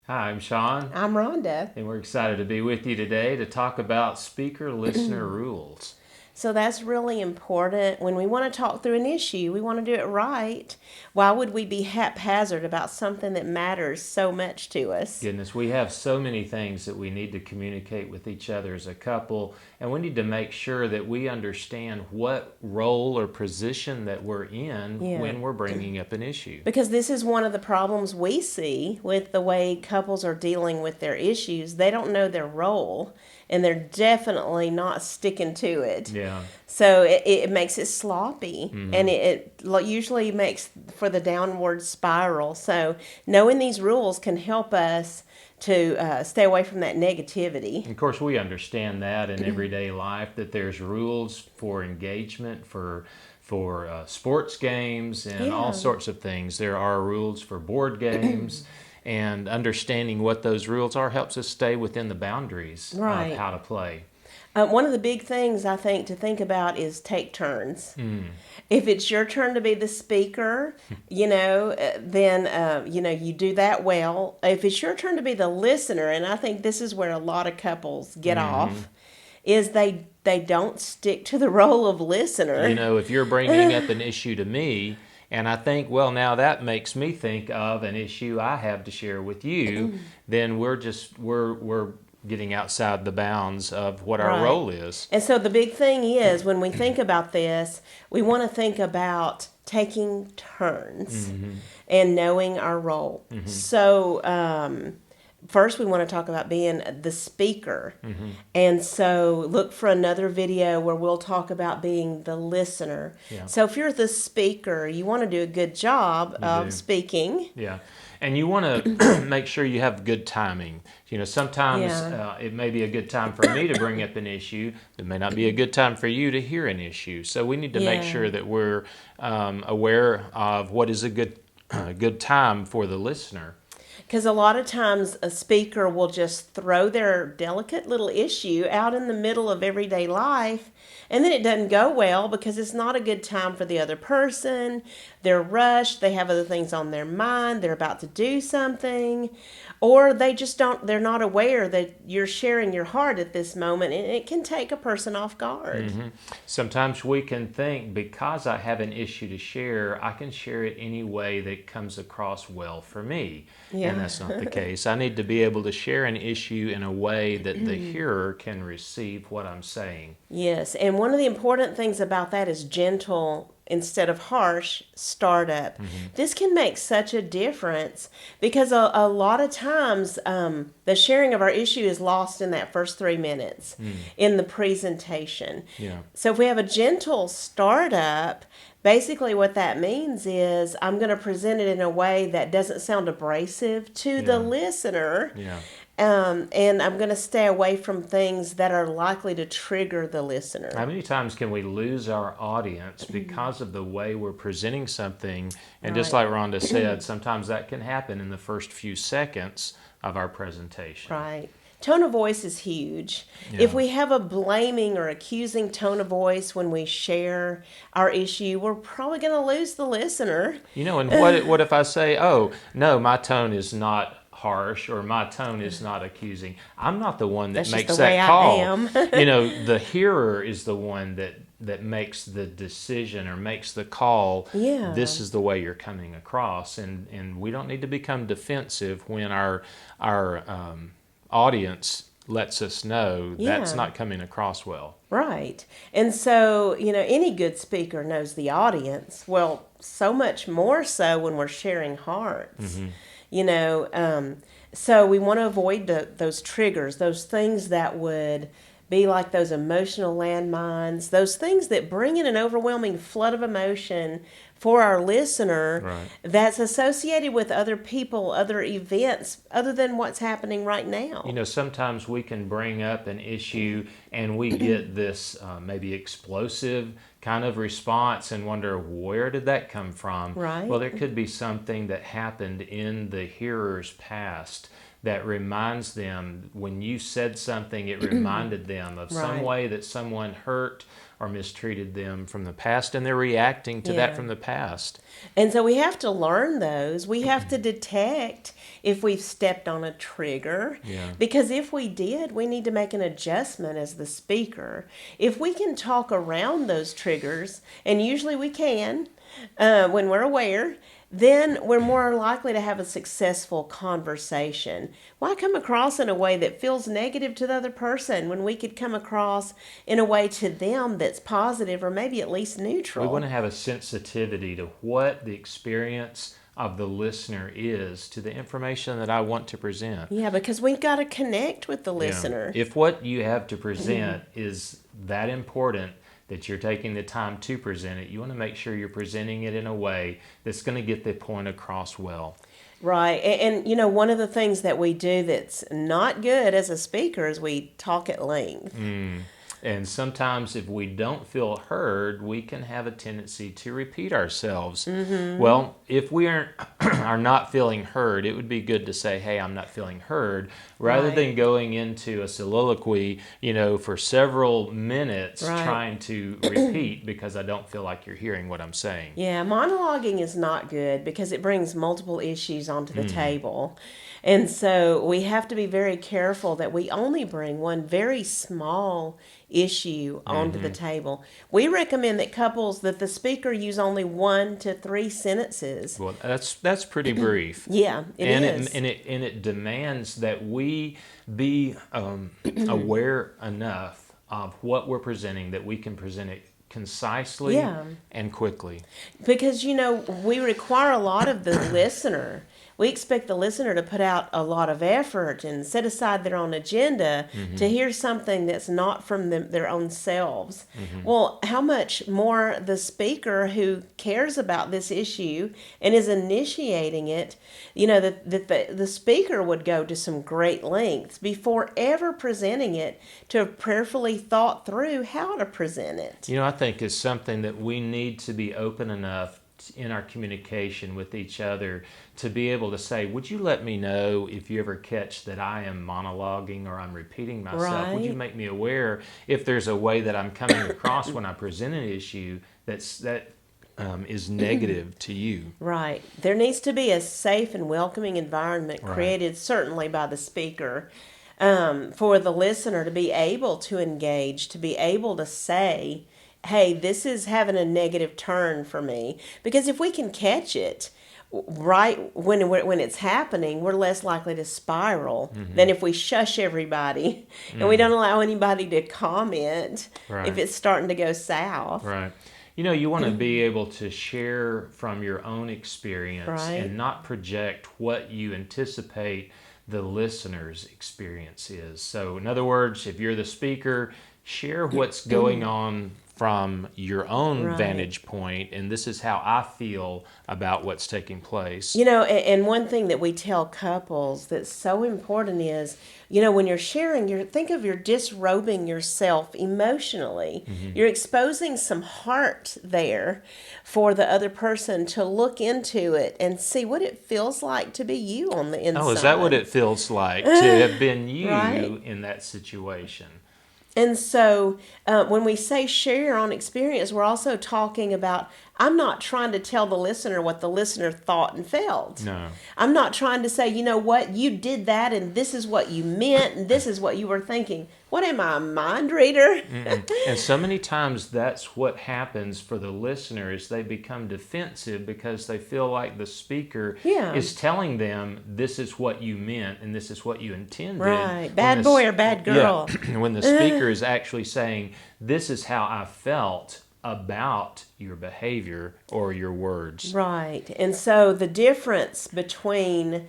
Hi, I'm Sean, I'm Rhonda. and we're excited to be with you today to talk about speaker listener rules. So that's really important. When we want to talk through an issue, we want to do it right. Why would we be haphazard about something that matters so much to us? Goodness, we have so many things that we need to communicate with each other as a couple, and we need to make sure that we understand what role or position that we're in Yeah. when we're bringing up an issue. Because this is one of the problems we see with the way couples are dealing with their issues. They don't know their role, and they're definitely not sticking to it. Yeah. So it makes it sloppy, and it usually makes for the downward spiral. So knowing these rules can help us to stay away from that negativity. Of course, we understand that in everyday life that there's rules for engagement, for sports games, and all Yeah. sorts of things. There are rules for board games, and understanding what those rules are helps us stay within the boundaries of Right. how to play. One of the big things I think to think about is take turns. If it's your turn to be the speaker, then you do that well. If it's your turn to be the listener, and I think this is where a lot of couples get off, is they don't stick to the role of listener. If you're bringing up an issue to me, and I think, well, now that makes me think of an issue I have to share with you, then we're getting outside the bounds of what our Right. role is. And so the big thing is when we think about this, we want to think about taking turns and knowing our role. So, first, we want to talk about being the speaker. And so, look for another video where we'll talk about being the listener. Yeah. So, if you're the speaker, you want to do a good job of do. speaking. Yeah. And you want to make sure you have good timing. Sometimes Yeah. it may be a good time for me to bring up an issue. It may not be a good time for you to hear an issue. So we need to make Yeah. sure that we're aware of what is a good time for the listener. Because a lot of times a speaker will just throw their delicate little issue out in the middle of everyday life, and then it doesn't go well because it's not a good time for the other person. They're rushed, they have other things on their mind, they're about to do something, or they're not aware that you're sharing your heart at this moment, and it can take a person off guard. Sometimes we can think, because I have an issue to share, I can share it any way that comes across well for me. Yeah. And that's not the case. I need to be able to share an issue in a way that the hearer can receive what I'm saying. Yes, and one of the important things about that is gentle instead of harsh startup. This can make such a difference because a lot of times the sharing of our issue is lost in that first 3 minutes in the presentation. Yeah. So if we have a gentle startup, basically what that means is I'm going to present it in a way that doesn't sound abrasive to the Yeah. listener. Yeah. And I'm going to stay away from things that are likely to trigger the listener. How many times can we lose our audience because of the way we're presenting something? And just Right. like Rhonda said, sometimes that can happen in the first few seconds of our presentation. Right. Tone of voice is huge. Yeah. If we have a blaming or accusing tone of voice when we share our issue, we're probably going to lose the listener. And what if I say, oh, no, my tone is not harsh, or my tone is not accusing? I'm not the one that That's just makes the way that I call. am. The hearer is the one that makes the decision or makes the call. Yeah. This is the way you're coming across, and we don't need to become defensive when our audience lets us know that's Yeah. not coming across well. Right. And so, any good speaker knows the audience. Well, so much more so when we're sharing hearts. So we want to avoid those triggers, those things that would be like those emotional landmines, those things that bring in an overwhelming flood of emotion for our listener. Right. That's associated with other people, other events, other than what's happening right now. Sometimes we can bring up an issue and we get this maybe explosive kind of response and wonder, where did that come from? Right. Well, there could be something that happened in the hearer's past that reminds them when you said something, it reminded them of some Right. way that someone hurt or mistreated them from the past, and they're reacting to that Yeah. from the past. And so we have to learn those. We have to detect if we've stepped on a trigger. Yeah. Because if we did, we need to make an adjustment as the speaker. If we can talk around those triggers, and usually we can when we're aware, then we're more likely to have a successful conversation. Why come across in a way that feels negative to the other person when we could come across in a way to them that's positive or maybe at least neutral? We want to have a sensitivity to what the experience of the listener is to the information that I want to present. Yeah, because we've got to connect with the listener. If what you have to present is that important that you're taking the time to present it, you want to make sure you're presenting it in a way that's going to get the point across well. Right. And, you know, one of the things that we do that's not good as a speaker is we talk at length. And sometimes if we don't feel heard, we can have a tendency to repeat ourselves. Well, if we are not feeling heard, it would be good to say, hey, I'm not feeling heard, rather Right. than going into a soliloquy, for several minutes Right. trying to repeat because I don't feel like you're hearing what I'm saying. Yeah, monologuing is not good because it brings multiple issues onto the table. And so we have to be very careful that we only bring one very small issue onto the table. We recommend that the speaker use only 1 to 3 sentences. Well, that's pretty brief. Yeah, it is. And it demands that we be aware enough of what we're presenting that we can present it concisely Yeah. and quickly. Because, we require a lot of the listener. We expect the listener to put out a lot of effort and set aside their own agenda to hear something that's not from their own selves. Well, how much more the speaker who cares about this issue and is initiating it, the speaker would go to some great lengths before ever presenting it to have prayerfully thought through how to present it. I think it's something that we need to be open enough in our communication with each other to be able to say, would you let me know if you ever catch that I am monologuing or I'm repeating myself? Would you Right. make me aware if there's a way that I'm coming across when I present an issue that is negative to you? Right. There needs to be a safe and welcoming environment Right. created, certainly by the speaker, for the listener to be able to engage, to be able to say, hey, this is having a negative turn for me. Because if we can catch it right when it's happening, we're less likely to spiral than if we shush everybody and we don't allow anybody to comment Right. if it's starting to go south. Right. You want to be able to share from your own experience Right. and not project what you anticipate the listener's experience is. So, in other words, if you're the speaker, share what's going on from your own Right. vantage point, and this is how I feel about what's taking place. And one thing that we tell couples that's so important is, when you're sharing, think of you're disrobing yourself emotionally. You're exposing some heart there for the other person to look into it and see what it feels like to be you on the inside. Oh, is that what it feels like to have been you Right. in that situation? And so when we say share your own experience, we're also talking about, I'm not trying to tell the listener what the listener thought and felt. No. I'm not trying to say, you did that and this is what you meant and this is what you were thinking. What am I, a mind reader? And so many times that's what happens for the listener is they become defensive because they feel like the speaker Yeah. is telling them this is what you meant and this is what you intended. Right. When Bad the boy or bad girl. Yeah, when the speaker is actually saying this is how I felt about your behavior or your words. Right. And so the difference between,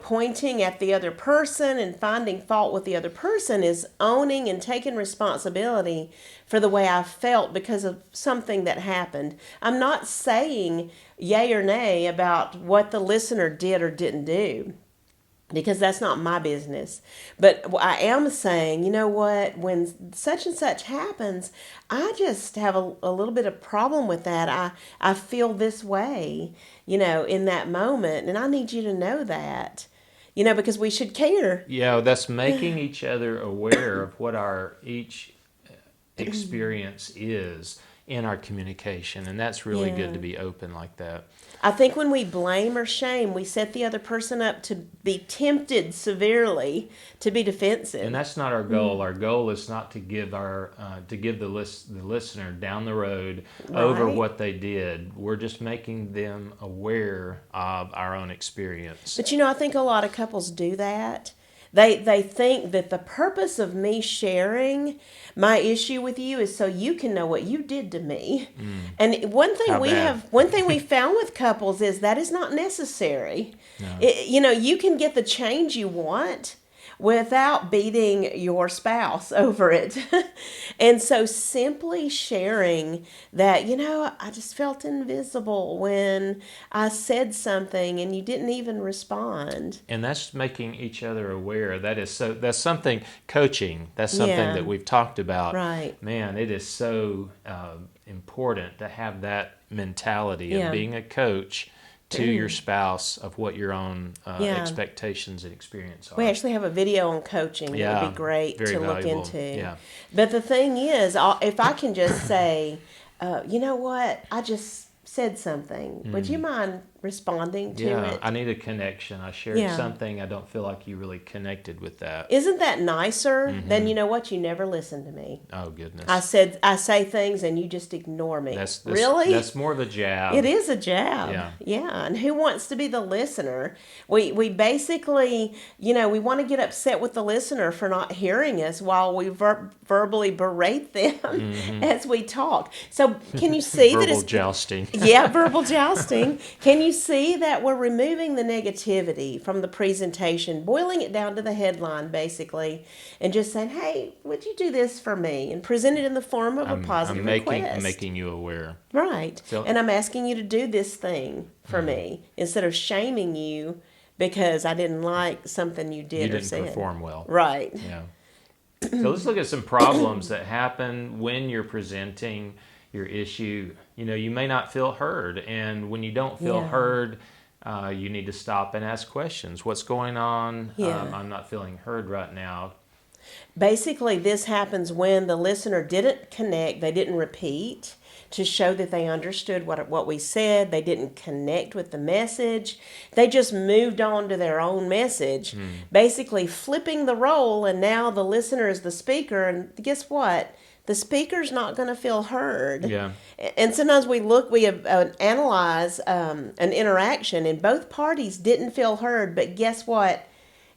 pointing at the other person and finding fault with the other person is owning and taking responsibility for the way I felt because of something that happened. I'm not saying yay or nay about what the listener did or didn't do, because that's not my business. But I am saying, when such and such happens, I just have a little bit of problem with that. I feel this way, in that moment, and I need you to know that. because we should care. Yeah, that's making each other aware of what our each experience is in our communication, and that's really good to be open like that. I think when we blame or shame, we set the other person up to be tempted severely to be defensive. And that's not our goal. Our goal is not to give the listener down the road over Right. what they did. We're just making them aware of our own experience. But I think a lot of couples do that. They think that the purpose of me sharing my issue with you is so you can know what you did to me. And How bad? one thing we found with couples is that is not necessary. No. You can get the change you want without beating your spouse over it. And so simply sharing that, I just felt invisible when I said something and you didn't even respond. And that's making each other aware. That's something coaching. That's something Yeah. that we've talked about. Right. Man, it is so important to have that mentality Yeah. of being a coach to your spouse of what your own Yeah. expectations and experience are. We actually have a video on coaching that Yeah, would be great very to look valuable. into. Yeah. But the thing is, if I can just say, you know what, I just said something. Would you mind responding to Yeah, it? I need a connection. I shared Yeah. something. I don't feel like you really connected with that. Isn't that nicer than, you know what, you never listened to me? Oh, goodness. I say things and you just ignore me. Really? That's more of a jab. It is a jab. Yeah. And who wants to be the listener? We basically, we want to get upset with the listener for not hearing us while we verbally berate them as we talk. So can you see that Verbal it's jousting. yeah, verbal jousting. Can you see that we're removing the negativity from the presentation, boiling it down to the headline basically, and just saying, "Hey, would you do this for me?" and present it in the form of a positive request. I'm making you aware. Right. So- And I'm asking you to do this thing for me instead of shaming you because I didn't like something you did You or didn't said. perform well. Right. Yeah. So let's look at some problems that happen when you're presenting your issue. You may not feel heard, and when you don't feel Yeah. heard, you need to stop and ask questions. What's going on? Yeah. I'm not feeling heard right now. Basically, this happens when the listener didn't connect, they didn't repeat to show that they understood what we said. They didn't connect with the message. They just moved on to their own message, basically flipping the role, and now the listener is the speaker. And guess what? The speaker's not going to feel heard. Yeah. And sometimes we analyze an interaction, and both parties didn't feel heard. But guess what?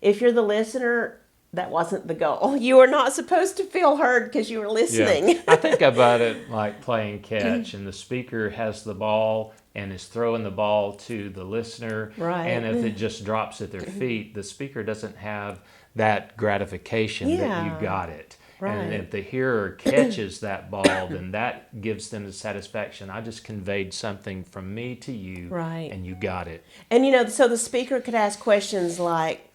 If you're the listener, that wasn't the goal. You were not supposed to feel heard because you were listening. Yeah. I think about it like playing catch, and the speaker has the ball and is throwing the ball to the listener. Right. And if it just drops at their feet, the speaker doesn't have that gratification that you Yeah. got it. Right. And if the hearer catches that ball, then that gives them the satisfaction. I just conveyed something from me to you, Right. and you got it. And so the speaker could ask questions like,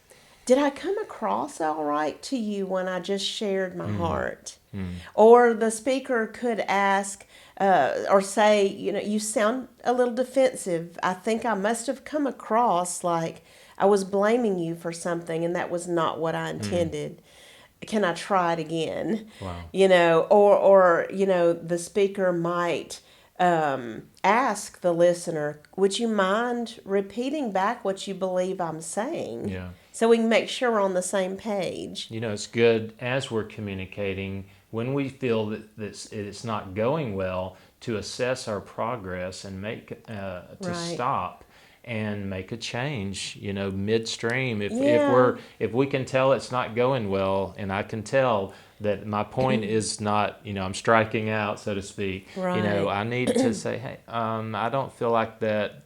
did I come across all right to you when I just shared my heart? Or the speaker could ask or say, you sound a little defensive. I think I must have come across like I was blaming you for something, and that was not what I intended. Can I try it again? Wow. Or the speaker might ask the listener, would you mind repeating back what you believe I'm saying? Yeah. So we can make sure we're on the same page. It's good as we're communicating, when we feel that it's not going well, to assess our progress and to Right. stop and make a change, midstream. Yeah. If we can tell it's not going well, and I can tell that my point is not, I'm striking out, so to speak. Right. I need to say, hey, I don't feel like that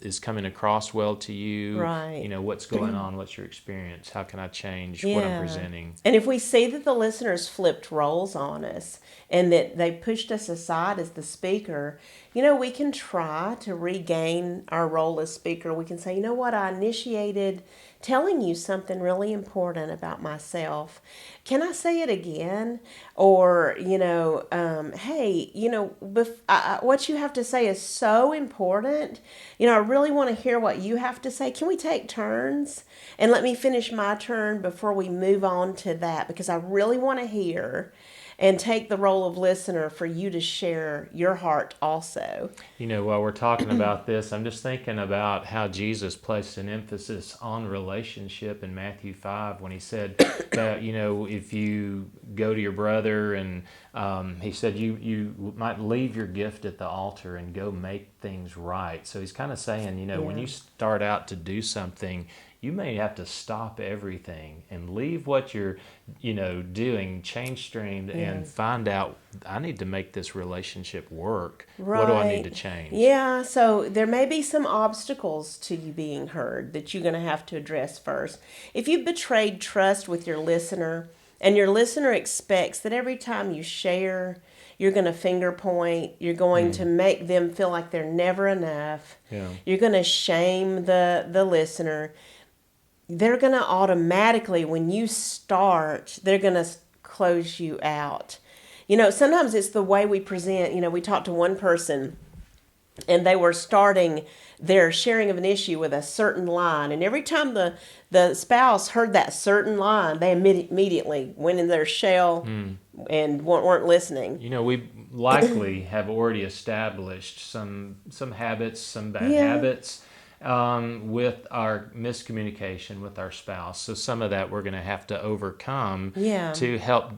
is coming across well to you. Right. What's going on? What's your experience? How can I change what I'm Yeah. presenting? And if we see that the listeners flipped roles on us and that they pushed us aside as the speaker, we can try to regain our role as speaker. We can say, you know what, I initiated telling you something really important about myself. Can I say it again? Or, hey, what you have to say is so important. I really want to hear what you have to say. Can we take turns? And let me finish my turn before we move on to that, because I really want to hear and take the role of listener for you to share your heart also. While we're talking about this, I'm just thinking about how Jesus placed an emphasis on relationship in Matthew 5 when he said that, if you go to your brother and he said you might leave your gift at the altar and go make things right. So he's kind of saying, when you start out to do something, you may have to stop everything and leave what you're, doing, change stream, and find out, I need to make this relationship work. Right. What do I need to change? Yeah, so there may be some obstacles to you being heard that you're going to have to address first. If you've betrayed trust with your listener, and your listener expects that every time you share, you're going to finger point, you're going to make them feel like they're never enough, you're going to shame the listener, they're going to automatically, when you start, they're going to close you out. Sometimes it's the way we present. We talked to one person, and they were starting their sharing of an issue with a certain line. And every time the spouse heard that certain line, they immediately went in their shell and weren't listening. We likely have already established some habits, some bad habits, with our miscommunication with our spouse. So some of that we're going to have to overcome to help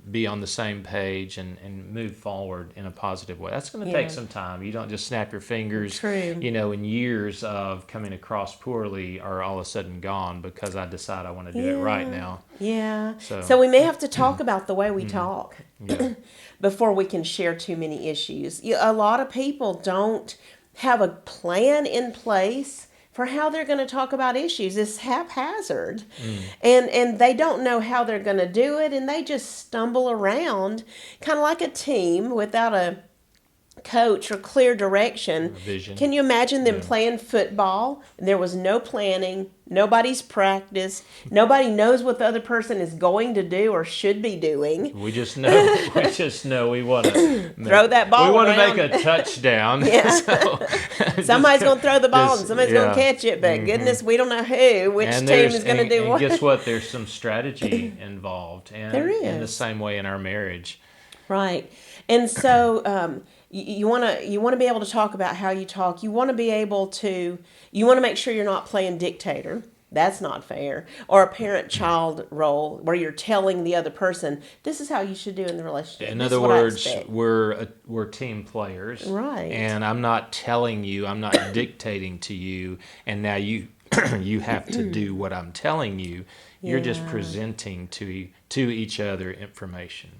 be on the same page and move forward in a positive way. That's going to take some time. You don't just snap your fingers. True. And years of coming across poorly are all of a sudden gone because I decide I want to do it right now. Yeah. So we may have to talk about the way we talk before we can share too many issues. A lot of people don't have a plan in place for how they're going to talk about issues. It's haphazard. And they don't know how they're going to do it, and they just stumble around, kind of like a team without a coach or clear direction. Vision. Can you imagine them playing football and there was no planning, nobody's practiced, nobody knows what the other person is going to do or should be doing? We just know we want to throw that ball. We want around. to make a touchdown. Somebody's going to throw the ball and somebody's going to catch it, but goodness, we don't know which team is going to do what. And guess what? There's some strategy involved. And there is. In the same way in our marriage. Right. And so you want to be able to talk about how you talk. You want to make sure you're not playing dictator. That's not fair. Or a parent-child role where you're telling the other person, this is how you should do in the relationship. In other words, we're team players. Right. And I'm not telling you, I'm not dictating to you, and now you have to do what I'm telling you. You're just presenting to each other information.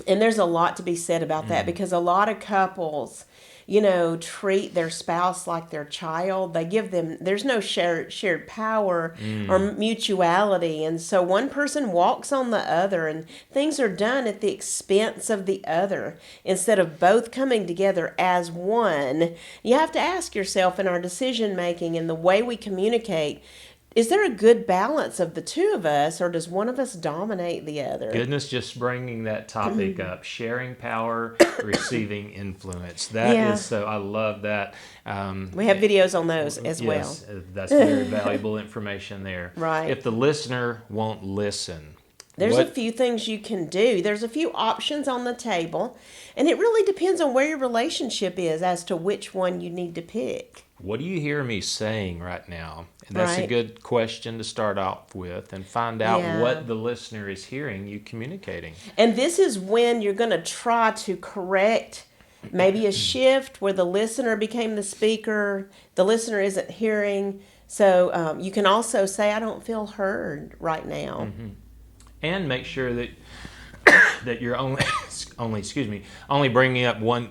And there's a lot to be said about that because a lot of couples, treat their spouse like their child. They give them, there's no shared power or mutuality. And so one person walks on the other and things are done at the expense of the other instead of both coming together as one. You have to ask yourself in our decision making and the way we communicate, is there a good balance of the two of us, or does one of us dominate the other? Goodness, just bringing that topic up, sharing power, receiving influence. That is so, I love that. We have videos on those as well. Yes, that's very valuable information there. Right. If the listener won't listen, there's a few things you can do. There's a few options on the table, and it really depends on where your relationship is as to which one you need to pick. What do you hear me saying right now? And that's a good question to start off with and find out what the listener is hearing you communicating. And this is when you're going to try to correct maybe a shift where the listener became the speaker, the listener isn't hearing. So you can also say, I don't feel heard right now. Mm-hmm. And make sure that you're only bringing up one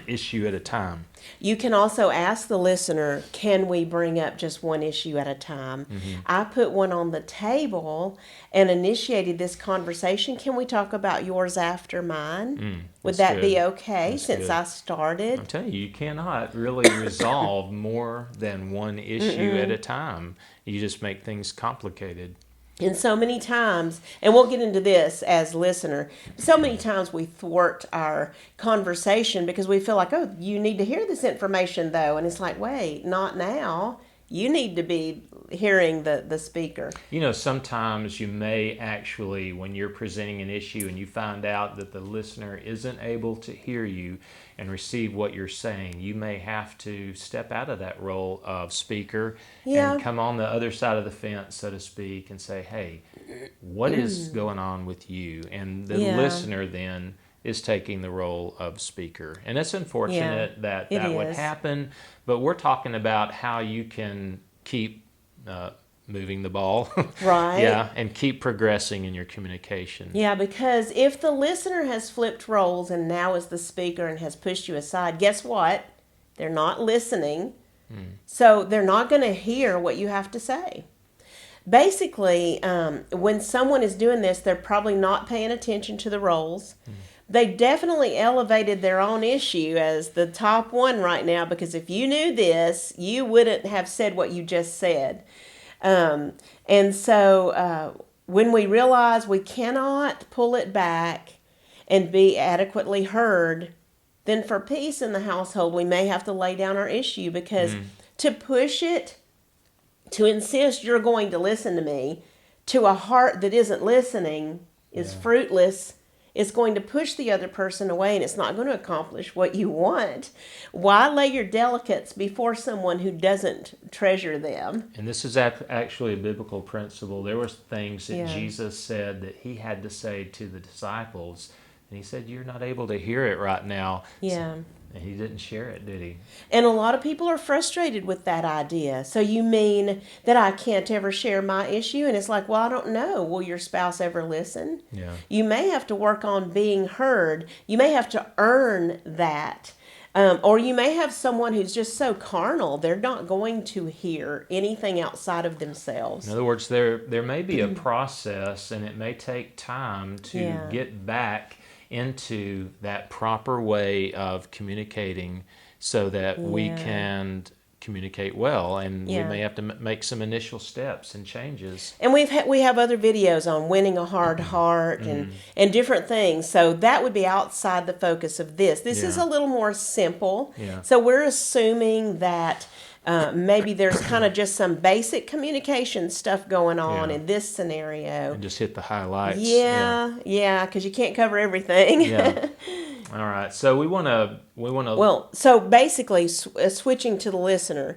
issue at a time. You can also ask the listener, can we bring up just one issue at a time? I put one on the table and initiated this conversation. Can we talk about yours after mine? Would that's that be good. okay That's since good. I started? I'm telling you, you cannot really resolve more than one issue at a time. You just make things complicated. And so many times, and we'll get into this as listener, so many times we thwart our conversation because we feel like, oh, you need to hear this information though. And it's like, wait, not now. You need to be hearing the speaker. You know, sometimes you may actually, when you're presenting an issue and you find out that the listener isn't able to hear you and receive what you're saying, you may have to step out of that role of speaker Yeah. and come on the other side of the fence, so to speak, and say, hey, what is going on with you? And the Yeah. listener then is taking the role of speaker. And it's unfortunate that it would is. happen, but we're talking about how you can keep moving the ball. Right. Yeah, and keep progressing in your communication. Yeah, because if the listener has flipped roles and now is the speaker and has pushed you aside, guess what? They're not listening. So they're not going to hear what you have to say. Basically, when someone is doing this, they're probably not paying attention to the roles. They definitely elevated their own issue as the top one right now, because if you knew this, you wouldn't have said what you just said. And so when we realize we cannot pull it back and be adequately heard, then for peace in the household, we may have to lay down our issue, because to push it, to insist you're going to listen to me, to a heart that isn't listening is fruitless. It's going to push the other person away, and it's not going to accomplish what you want. Why lay your delicates before someone who doesn't treasure them? And this is actually a biblical principle. There were things that Yeah. Jesus said that he had to say to the disciples, and he said, you're not able to hear it right now. Yeah. And he didn't share it, did he? And a lot of people are frustrated with that idea. So you mean that I can't ever share my issue? And it's like, well, I don't know. Will your spouse ever listen? Yeah. You may have to work on being heard. You may have to earn that. Or you may have someone who's just so carnal, they're not going to hear anything outside of themselves. In other words, there may be a process, and it may take time to Yeah. get back into that proper way of communicating so that we Yeah. can communicate well, and Yeah. we may have to make some initial steps and changes. And we have other videos on winning a hard heart and different things. So that would be outside the focus of this. This is Yeah. a little more simple. Yeah. So we're assuming that maybe there's kind of just some basic communication stuff going on Yeah. in this scenario. And just hit the highlights. Yeah, because you can't cover everything. Yeah. All right. So we want to Well, so basically, switching to the listener,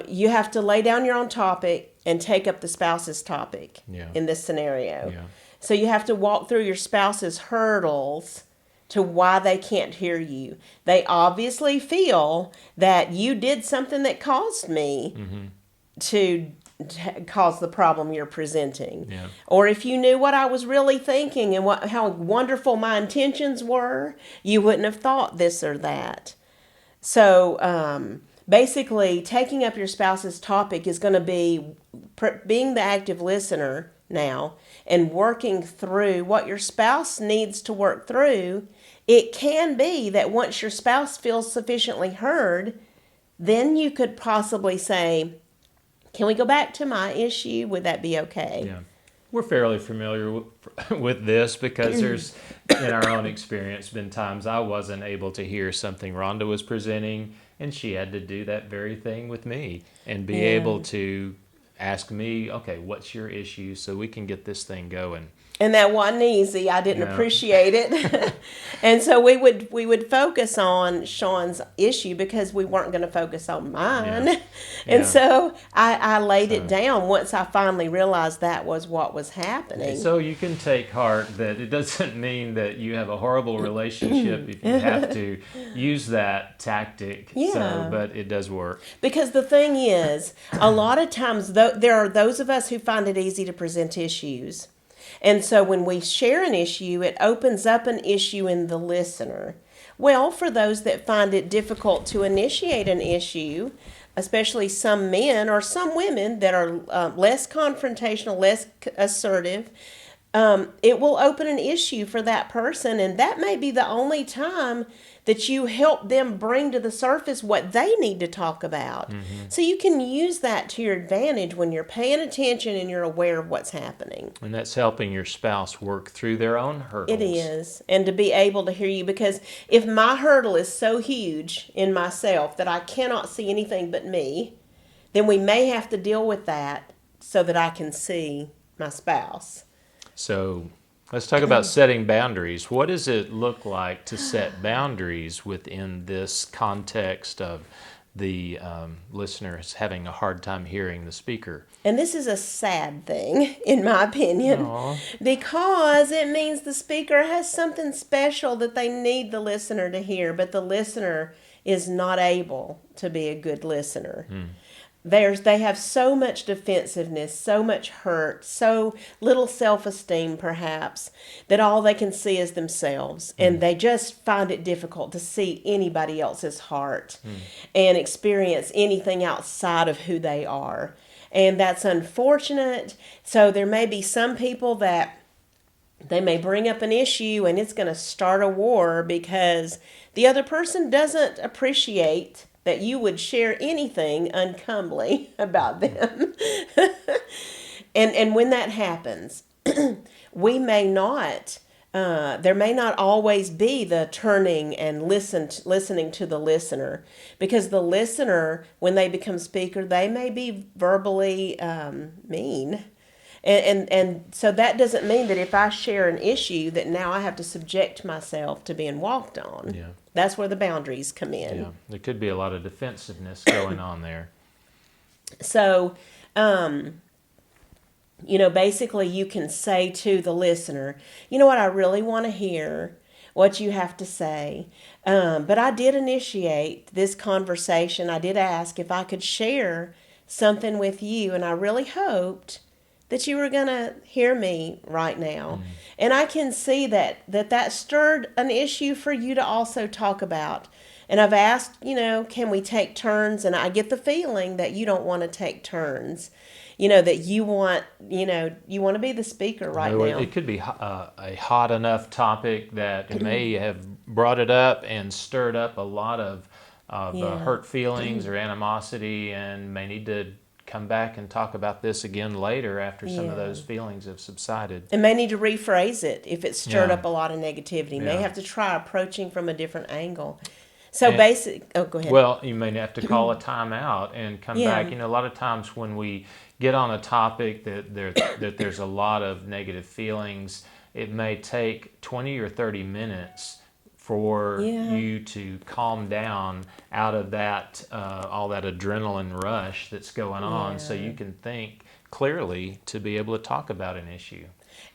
you have to lay down your own topic and take up the spouse's topic Yeah. in this scenario. Yeah. So you have to walk through your spouse's hurdles to why they can't hear you. They obviously feel that you did something that caused me to cause the problem you're presenting. Yeah. Or if you knew what I was really thinking and how wonderful my intentions were, you wouldn't have thought this or that. So basically, taking up your spouse's topic is going to be being the active listener now and working through what your spouse needs to work through. It can be that once your spouse feels sufficiently heard, then you could possibly say, can we go back to my issue? Would that be okay? Yeah. We're fairly familiar with this because there's, in our own experience, been times I wasn't able to hear something Rhonda was presenting, and she had to do that very thing with me and be able to ask me, okay, what's your issue so we can get this thing going. And that wasn't easy. I didn't No. appreciate it. And so we would focus on Sean's issue because we weren't going to focus on mine. Yeah. And Yeah. so I laid it down once I finally realized that was what was happening. So you can take heart that it doesn't mean that you have a horrible relationship if you have to use that tactic. Yeah. So, but it does work. Because the thing is, a lot of times there are those of us who find it easy to present issues. And so when we share an issue, it opens up an issue in the listener. Well, for those that find it difficult to initiate an issue, especially some men or some women that are less confrontational, less assertive, it will open an issue for that person, and that may be the only time that you help them bring to the surface what they need to talk about. So you can use that to your advantage when you're paying attention and you're aware of what's happening. And that's helping your spouse work through their own hurdles. It is. And to be able to hear you, because if my hurdle is so huge in myself that I cannot see anything but me, then we may have to deal with that so that I can see my spouse. So let's talk about setting boundaries. What does it look like to set boundaries within this context of the listener is having a hard time hearing the speaker? And this is a sad thing, in my opinion, Aw. because it means the speaker has something special that they need the listener to hear, but the listener is not able to be a good listener. They have so much defensiveness, so much hurt, so little self-esteem perhaps, that all they can see is themselves. And they just find it difficult to see anybody else's heart and experience anything outside of who they are. And that's unfortunate. So there may be some people that they may bring up an issue and it's going to start a war because the other person doesn't appreciate that you would share anything uncomely about them. And when that happens, we may not, there may not always be the turning and listening to the listener, because the listener, when they become speaker, they may be verbally mean. And so that doesn't mean that if I share an issue that now I have to subject myself to being walked on. Yeah. That's where the boundaries come in. Yeah, there could be a lot of defensiveness going on there. So, basically you can say to the listener, you know what, I really want to hear what you have to say. But I did initiate this conversation. I did ask if I could share something with you, and I really hoped that you were going to hear me right now. And I can see that stirred an issue for you to also talk about. And I've asked, can we take turns? And I get the feeling that you don't want to take turns. That you want to be the speaker right now. It could be a hot enough topic that it may have brought it up and stirred up a lot of hurt feelings or animosity, and may need to come back and talk about this again later after some of those feelings have subsided. And may need to rephrase it if it stirred Yeah. up a lot of negativity. May Yeah. have to try approaching from a different angle. So go ahead. Well, you may have to call a timeout and come Yeah. back. A lot of times when we get on a topic that there's a lot of negative feelings, it may take 20 or 30 minutes for you to calm down out of that all that adrenaline rush that's going on, so you can think clearly to be able to talk about an issue.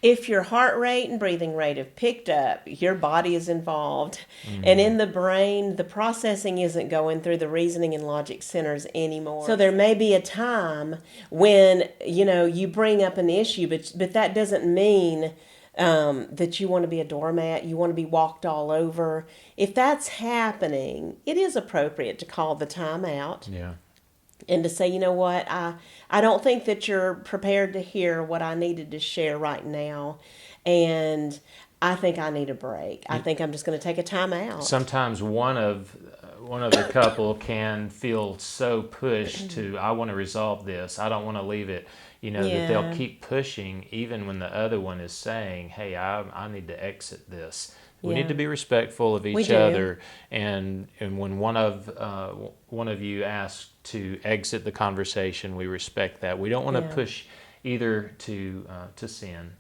If your heart rate and breathing rate have picked up, your body is involved. And in the brain, the processing isn't going through the reasoning and logic centers anymore. So there may be a time when, you bring up an issue, but that doesn't mean that you want to be a doormat, you want to be walked all over. If that's happening, it is appropriate to call the time out. Yeah. And to say, you know what, I don't think that you're prepared to hear what I needed to share right now. And I think I need a break. I think I'm just going to take a time out. Sometimes one of the couple can feel so pushed to, I want to resolve this, I don't want to leave it, that they'll keep pushing even when the other one is saying, hey, I need to exit this. We need to be respectful of each other, and when one of you asks to exit the conversation, we respect that. We don't want to push either to sin.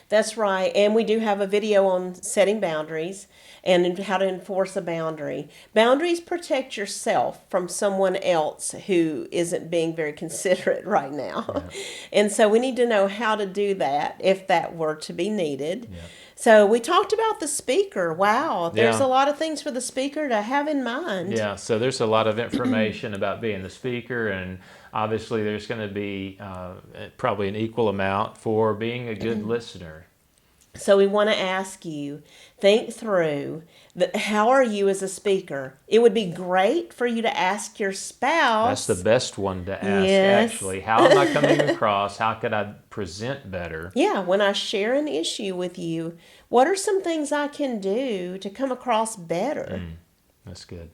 That's right. And we do have a video on setting boundaries and how to enforce a boundary. Boundaries protect yourself from someone else who isn't being very considerate right now. Yeah. And so we need to know how to do that if that were to be needed. Yeah. So we talked about the speaker. Wow, there's a lot of things for the speaker to have in mind. Yeah, so there's a lot of information about being the speaker, and obviously there's going to be probably an equal amount for being a good listener. So we want to ask you, think through how are you as a speaker? It would be great for you to ask your That's the spouse. best one to ask, Yes. actually. How am I coming across? How could I present better? Yeah, when I share an issue with you, what are some things I can do to come across better? That's good.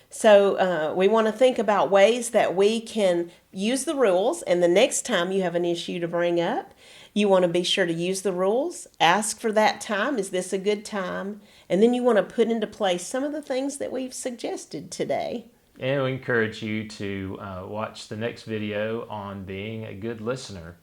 So we want to think about ways that we can use the rules. And the next time you have an issue to bring up, you want to be sure to use the rules. Ask for that time. Is this a good time? And then you want to put into place some of the things that we've suggested today. And we encourage you to watch the next video on being a good listener.